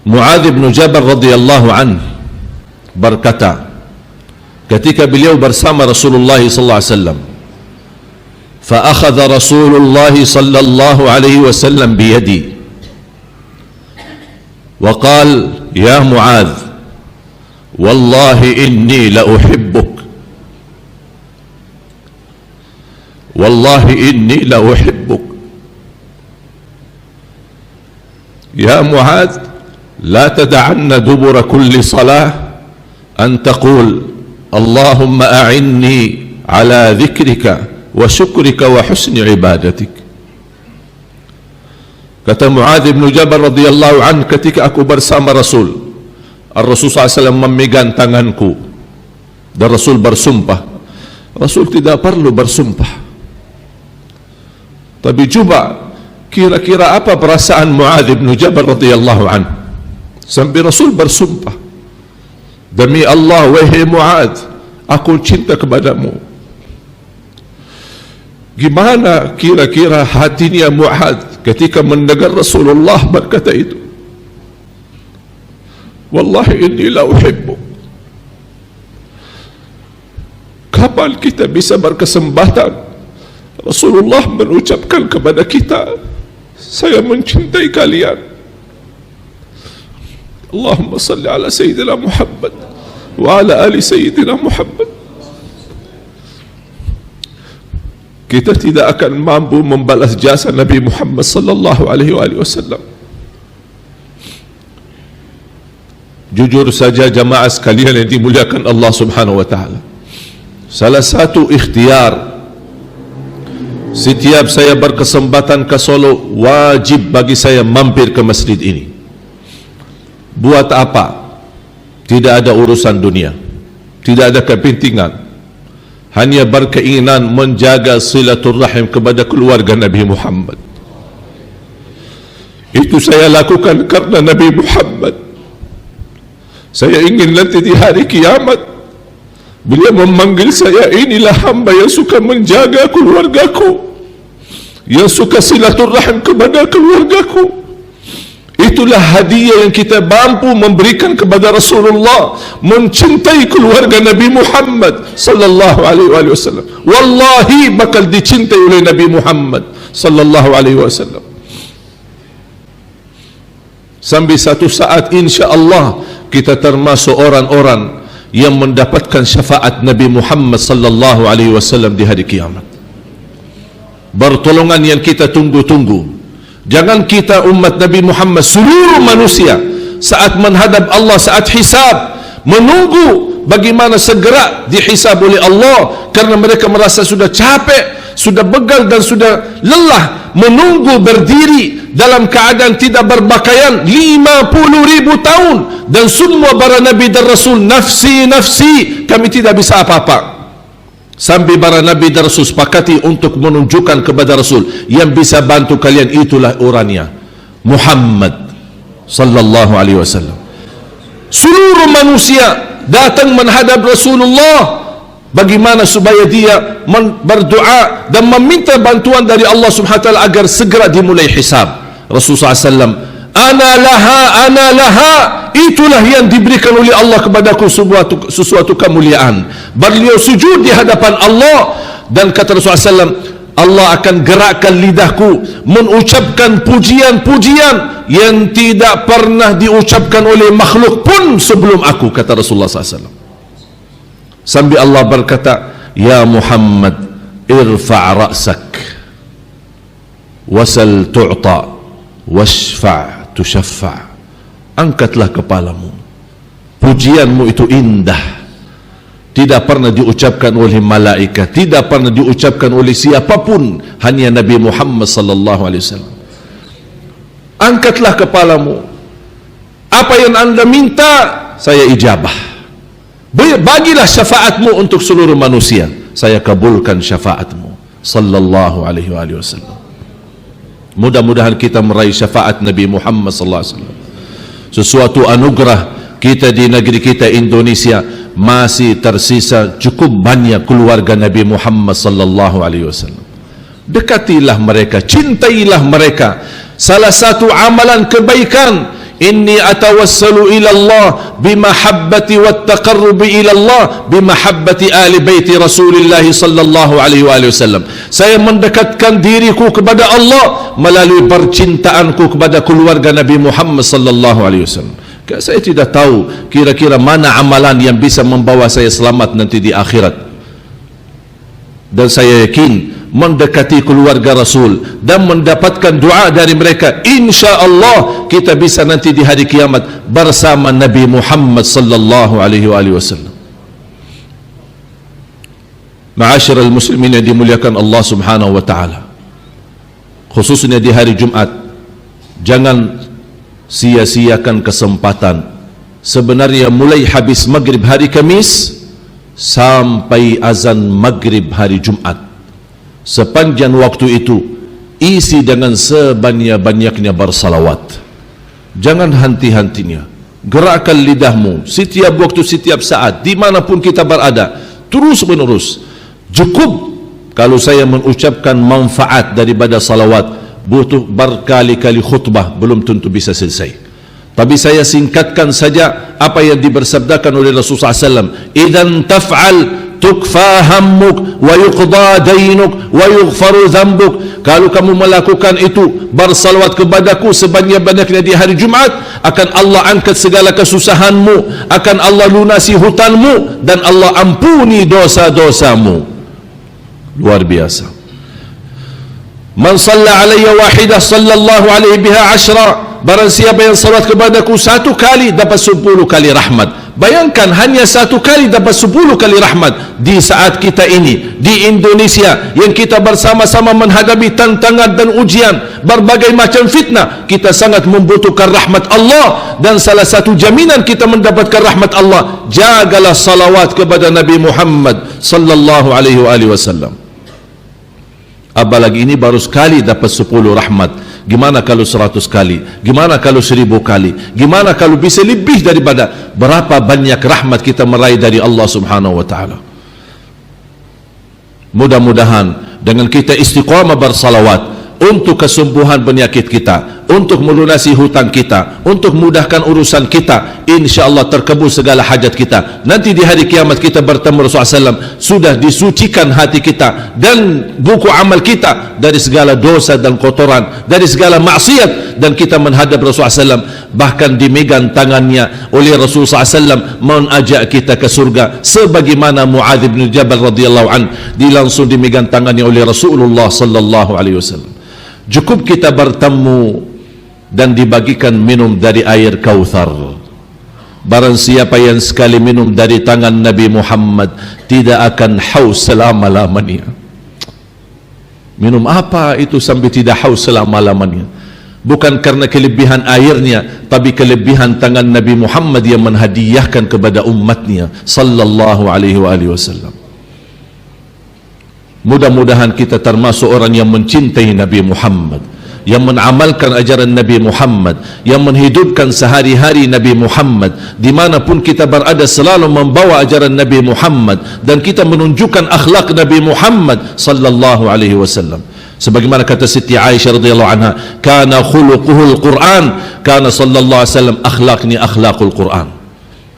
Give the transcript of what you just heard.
Muadz bin Jabal radhiyallahu anhu berkata, ketika beliau bersama Rasulullah sallallahu alaihi wasallam, fa akhadha Rasulullah sallallahu alaihi wasallam bi yadi wa qala, ya Muadz, wallahi inni la uhibbuk, wallahi inni la uhibbuk, ya Muadz, la tad'anna dubura kulli salah an taqul Allahumma a'inni ala dhikrika wa syukrika wa husni ibadatik. Kata Muadz bin Jabal radhiyallahu anhu, ketika aku bersama Rasul, Rasul SAW memegang tanganku dan Rasul bersumpah. Rasul tidak perlu bersumpah, tapi coba kira-kira apa perasaan Muadz bin Jabal radhiyallahu anhu sampai Rasul bersumpah, demi Allah wahai Muadz, aku cinta kepadamu. Gimana kira-kira hatinya Muadz ketika mendengar Rasulullah berkata itu, wallahi inni la uhibbuk. Kapan kita bisa berkesempatan Rasulullah mengucapkan kepada kita, saya mencintai kalian. Allahumma salli ala Sayyidina Muhammad wa ala ali Sayyidina Muhammad. Kita tidak akan mampu membalas jasa Nabi Muhammad sallallahu alaihi wasallam. Jujur saja jamaah sekalian yang dimuliakan Allah Subhanahu wa taala, salah satu ikhtiar setiap saya berkesempatan ke Solo, wajib bagi saya mampir ke masjid ini. Buat apa? Tidak ada urusan dunia, tidak ada kepentingan, hanya berkeinginan menjaga silaturahim kepada keluarga Nabi Muhammad. Itu saya lakukan karena Nabi Muhammad. Saya ingin nanti di hari kiamat beliau memanggil saya, inilah hamba yang suka menjaga keluargaku, yang suka silaturahim kepada keluargaku. Itulah hadiah yang kita mampu memberikan kepada Rasulullah, mencintai keluarga Nabi Muhammad sallallahu alaihi wasallam. Wallahi bakal dicintai oleh Nabi Muhammad sallallahu alaihi wasallam. Sampai satu saat insya-Allah kita termasuk orang-orang yang mendapatkan syafaat Nabi Muhammad sallallahu alaihi wasallam di hari kiamat. Pertolongan yang kita tunggu-tunggu. Jangan kita umat Nabi Muhammad, seluruh manusia saat menghadap Allah, saat hisab, menunggu bagaimana segera dihisab oleh Allah, karena mereka merasa sudah capek, sudah begal dan sudah lelah menunggu berdiri dalam keadaan tidak berpakaian 50.000 tahun, dan semua para Nabi dan Rasul, nafsi, nafsi, kami tidak bisa apa-apa. Sampai para Nabi dan Rasul sepakati untuk menunjukkan kepada Rasul, yang bisa bantu kalian itulah orangnya, Muhammad sallallahu alaihi wasallam. Seluruh manusia datang menghadap Rasulullah, bagaimana supaya dia berdoa dan meminta bantuan dari Allah Subhanahu wa taala agar segera dimulai hisab. Rasulullah SAW, ana laha, itulah yang diberikan oleh Allah kepadaku sesuatu kemuliaan. Beliau sujud di hadapan Allah, dan kata Rasulullah SAW, Allah akan gerakkan lidahku mengucapkan pujian-pujian yang tidak pernah diucapkan oleh makhluk pun sebelum aku, kata Rasulullah SAW. Sambil Allah berkata, ya Muhammad, irfa' ra'sak wasal tu'ta washfa' tushaffa'. Angkatlah kepalamu, pujianmu itu indah, tidak pernah diucapkan oleh malaikat, tidak pernah diucapkan oleh siapapun, hanya Nabi Muhammad sallallahu alaihi wasallam. Angkatlah kepalamu, apa yang anda minta saya ijabah. Bagilah syafaatmu untuk seluruh manusia, saya kabulkan syafaatmu sallallahu alaihi wasallam. Mudah-mudahan kita meraih syafaat Nabi Muhammad sallallahu alaihi wasallam. Sesuatu anugerah kita di negeri kita Indonesia, masih tersisa cukup banyak keluarga Nabi Muhammad sallallahu alaihi wasallam. Dekatilah mereka, cintailah mereka. Salah satu amalan kebaikan inni atawassalu ila Allah bimahabbati wattaqarrubi ila Allah bimahabbati ahli baiti Rasulullah sallallahu alaihi wasallam. Saya mendekatkan diriku kepada Allah melalui percintaanku kepada keluarga Nabi Muhammad sallallahu alaihi wasallam. Saya tidak tahu kira-kira mana amalan yang bisa membawa saya selamat nanti di akhirat. Dan saya yakin mendekati keluarga Rasul dan mendapatkan doa dari mereka, insya Allah kita bisa nanti di hari kiamat bersama Nabi Muhammad sallallahu alaihi wasallam. Ma'asyiral muslimin yang dimuliakan Allah subhanahu wa ta'ala, khususnya di hari Jumat, jangan sia-siakan kesempatan. Sebenarnya mulai habis maghrib hari Kamis sampai azan maghrib hari Jumat, sepanjang waktu itu isi dengan sebanyak-banyaknya bersalawat. Jangan henti-hentinya, gerakkan lidahmu setiap waktu, setiap saat, dimanapun kita berada, terus menerus. Cukup kalau saya mengucapkan manfaat daripada salawat, butuh berkali-kali khutbah belum tentu bisa selesai. Tapi saya singkatkan saja apa yang dibersabdakan oleh Rasulullah SAW, idzan taf'al tukfa hammuk wa yuqda dainuk wa yughfaru dhanbuk. Kalau kamu melakukan itu, bersalawat kepadaku sebanyak-banyaknya di hari Jumat, akan Allah angkat segala kesusahanmu, akan Allah lunasi hutangmu, dan Allah ampuni dosa-dosamu. Luar biasa. Man salla alayya wahidah sallallahu alaihi biha ashra. Barang siapa yang salat kepadaku satu kali dapat 10 kali rahmat. Bayangkan hanya satu kali dapat 10 kali rahmat. Di saat kita ini di Indonesia yang kita bersama-sama menghadapi tantangan dan ujian, berbagai macam fitnah, kita sangat membutuhkan rahmat Allah. Dan salah satu jaminan kita mendapatkan rahmat Allah, jagalah salawat kepada Nabi Muhammad sallallahu alaihi wasallam. Apalagi ini baru sekali dapat 10 rahmat. Gimana kalau 100 kali? Gimana kalau 1000 kali? Gimana kalau bisa lebih daripada? Berapa banyak rahmat kita meraih dari Allah subhanahu wa ta'ala. Mudah-mudahan dengan kita istiqamah bersalawat untuk kesembuhan penyakit kita, untuk melunasi hutang kita, untuk mudahkan urusan kita, insya-Allah terkabul segala hajat kita. Nanti di hari kiamat kita bertemu Rasulullah SAW, sudah disucikan hati kita dan buku amal kita dari segala dosa dan kotoran, dari segala maksiat, dan kita menghadap Rasulullah SAW, bahkan dimegang tangannya oleh Rasulullah SAW mengajak kita ke surga, sebagaimana Muadz bin Jabal radhiyallahu an langsung dimegang tangannya oleh Rasulullah sallallahu alaihi wasallam. Cukup kita bertemu dan dibagikan minum dari air Kautsar. Barang siapa yang sekali minum dari tangan Nabi Muhammad tidak akan haus selama-lamanya. Minum apa itu sampai tidak haus selama-lamanya? Bukan karena kelebihan airnya, tapi kelebihan tangan Nabi Muhammad yang menhadiahkan kepada umatnya sallallahu alaihi wasallam. Mudah-mudahan kita termasuk orang yang mencintai Nabi Muhammad, yang mengamalkan ajaran Nabi Muhammad, yang menghidupkan sehari-hari Nabi Muhammad, dimanapun kita berada selalu membawa ajaran Nabi Muhammad, dan kita menunjukkan akhlak Nabi Muhammad sallallahu alaihi wasallam. Sebagaimana kata Siti Aisyah radhiyallahu anha, kana khuluquhul Quran, kana sallallahu alaihi wasallam akhlaqni akhlaqul Quran.